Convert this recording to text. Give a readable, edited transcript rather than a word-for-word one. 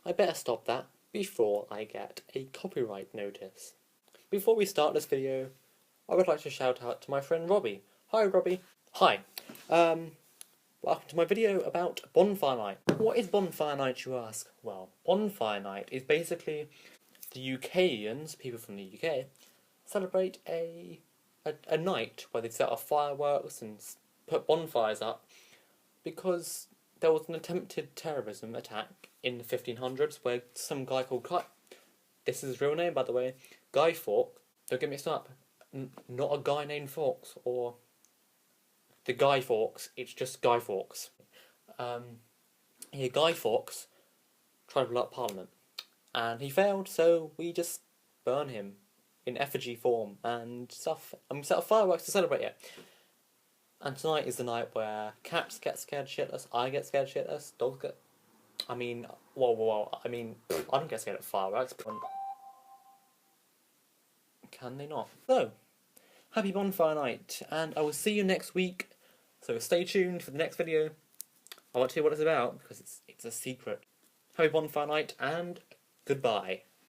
I better stop that before I get a copyright notice. Before we start this video, I would like to shout out to my friend Robbie. Hi Robbie. Hi. Welcome to my video about Bonfire Night. What is Bonfire Night, you ask? Well, Bonfire Night is basically the UKians, people from the UK, celebrate a night where they set off fireworks and put bonfires up because there was an attempted terrorism attack in the 1500s where some guy called this is his real name, by the way, Guy Fawkes. Don't get mixed up. Not a guy named Fawkes or the Guy Fawkes. It's just Guy Fawkes. Guy Fawkes tried to blow up Parliament, and he failed. So we just burn him in effigy form and stuff, and we set off fireworks to celebrate it. And tonight is the night where cats get scared shitless, I get scared shitless, dogs get... I mean, whoa, I don't get scared of fireworks, but... Can they not? So, happy Bonfire Night, and I will see you next week, so stay tuned for the next video. I won't tell you what it's about, because it's a secret. Happy Bonfire Night, and goodbye.